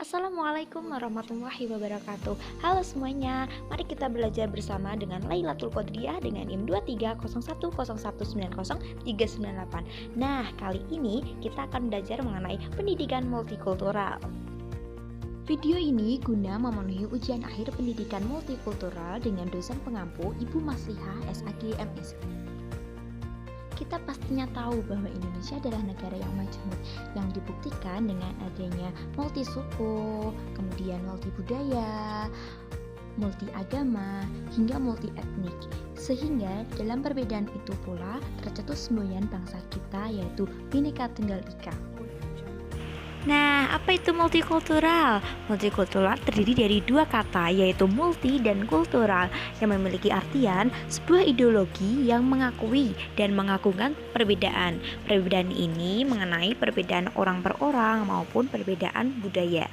Assalamualaikum warahmatullahi wabarakatuh. Halo semuanya, mari kita belajar bersama dengan Lailatul Qadriyah dengan NIM 230101903908. Nah, kali ini kita akan belajar mengenai pendidikan multikultural. Video ini guna memenuhi ujian akhir pendidikan multikultural dengan dosen pengampu Ibu Maslihah SAG MS. Kita pastinya tahu bahwa Indonesia adalah negara yang majemuk, yang dibuktikan dengan adanya multi suku, kemudian multi budaya, multi agama, hingga multi etnik. Sehingga dalam perbedaan itu pula tercetus semboyan bangsa kita, yaitu Bhinneka Tunggal Ika. Nah, apa itu multikultural? Multikultural terdiri dari dua kata, yaitu multi dan kultural, yang memiliki artian sebuah ideologi yang mengakui dan mengagungkan perbedaan. Perbedaan ini mengenai perbedaan orang per orang maupun perbedaan budaya.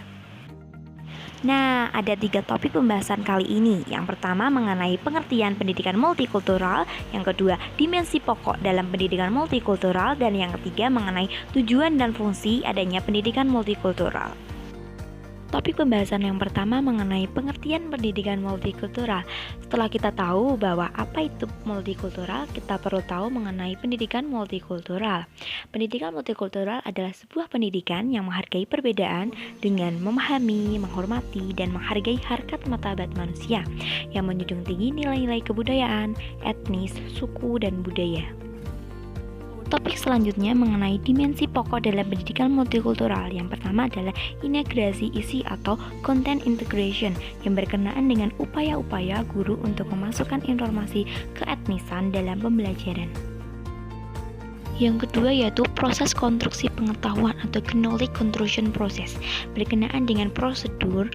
Nah, ada 3 topik pembahasan kali ini. Yang pertama mengenai pengertian pendidikan multikultural, yang kedua dimensi pokok dalam pendidikan multikultural, dan yang ketiga mengenai tujuan dan fungsi adanya pendidikan multikultural. Topik pembahasan yang pertama mengenai pengertian pendidikan multikultural. Setelah kita tahu bahwa apa itu multikultural, kita perlu tahu mengenai pendidikan multikultural. Pendidikan multikultural adalah sebuah pendidikan yang menghargai perbedaan dengan memahami, menghormati, dan menghargai harkat martabat manusia, yang menjunjung tinggi nilai-nilai kebudayaan, etnis, suku, dan budaya. Topik selanjutnya mengenai dimensi pokok dalam pendidikan multikultural. Yang pertama adalah integrasi isi atau content integration, yang berkenaan dengan upaya-upaya guru untuk memasukkan informasi keetnisan dalam pembelajaran. Yang kedua yaitu proses konstruksi pengetahuan atau knowledge construction process, berkenaan dengan prosedur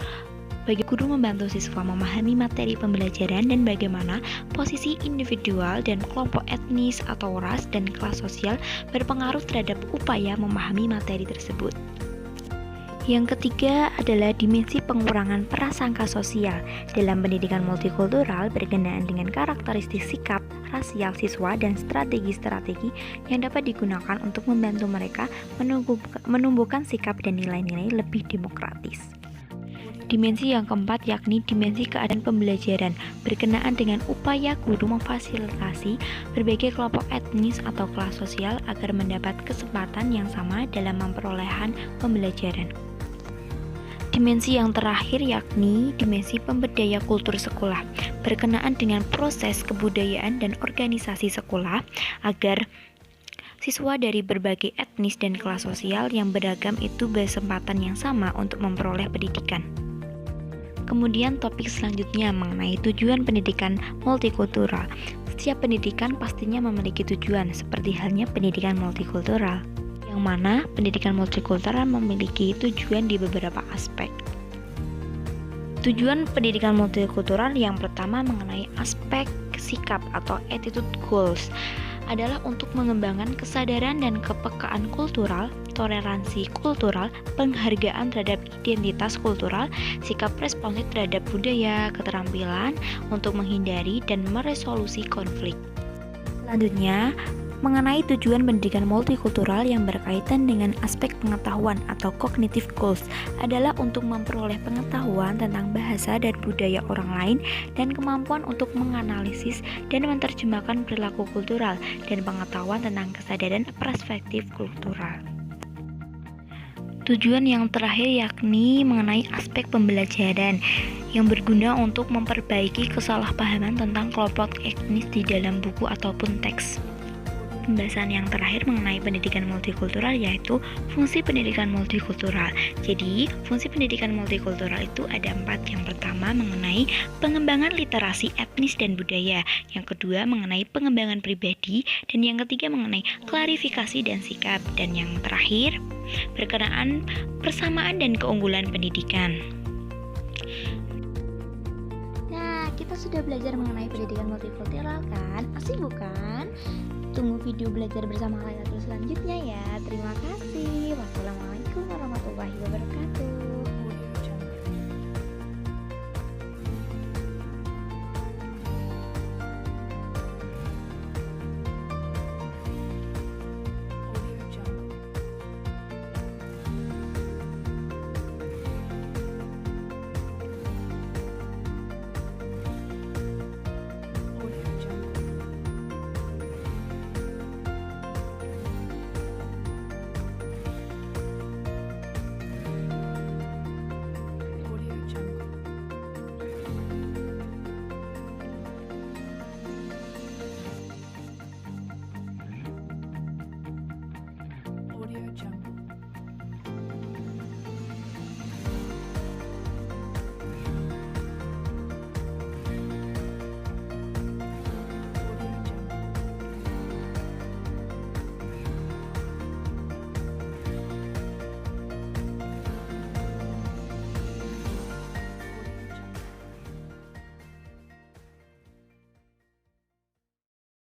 bagi guru membantu siswa memahami materi pembelajaran dan bagaimana posisi individual dan kelompok etnis atau ras dan kelas sosial berpengaruh terhadap upaya memahami materi tersebut. Yang ketiga adalah dimensi pengurangan prasangka sosial dalam pendidikan multikultural, berkenaan dengan karakteristik sikap rasial siswa dan strategi-strategi yang dapat digunakan untuk membantu mereka menumbuhkan sikap dan nilai-nilai lebih demokratis. Dimensi yang keempat yakni dimensi keadaan pembelajaran, berkenaan dengan upaya guru memfasilitasi berbagai kelompok etnis atau kelas sosial agar mendapat kesempatan yang sama dalam memperolehan pembelajaran. Dimensi yang terakhir yakni dimensi pemberdaya kultur sekolah, berkenaan dengan proses kebudayaan dan organisasi sekolah agar siswa dari berbagai etnis dan kelas sosial yang beragam itu berkesempatan yang sama untuk memperoleh pendidikan. Kemudian topik selanjutnya mengenai tujuan pendidikan multikultural. Setiap pendidikan pastinya memiliki tujuan, seperti halnya pendidikan multikultural, yang mana pendidikan multikultural memiliki tujuan di beberapa aspek. Tujuan pendidikan multikultural yang pertama mengenai aspek sikap atau attitude goals adalah untuk mengembangkan kesadaran dan kepekaan kultural, toleransi kultural, penghargaan terhadap identitas kultural, sikap responsif terhadap budaya, keterampilan untuk menghindari dan meresolusi konflik. Selanjutnya, mengenai tujuan pendidikan multikultural yang berkaitan dengan aspek pengetahuan atau cognitive goals adalah untuk memperoleh pengetahuan tentang bahasa dan budaya orang lain dan kemampuan untuk menganalisis dan menerjemahkan perilaku kultural dan pengetahuan tentang kesadaran perspektif kultural. Tujuan yang terakhir yakni mengenai aspek pembelajaran yang berguna untuk memperbaiki kesalahpahaman tentang kelompok etnis di dalam buku ataupun teks. Pembahasan yang terakhir mengenai pendidikan multikultural yaitu fungsi pendidikan multikultural. Jadi, fungsi pendidikan multikultural itu ada 4. Yang pertama mengenai pengembangan literasi etnis dan budaya, yang kedua mengenai pengembangan pribadi, dan yang ketiga mengenai klarifikasi dan sikap, dan yang terakhir berkenaan persamaan dan keunggulan pendidikan. Nah, kita sudah belajar mengenai pendidikan multikultural kan? Asik bukan? Tunggu video belajar bersama Lailatul selanjutnya ya. Terima kasih. Wassalamualaikum warahmatullahi wabarakatuh.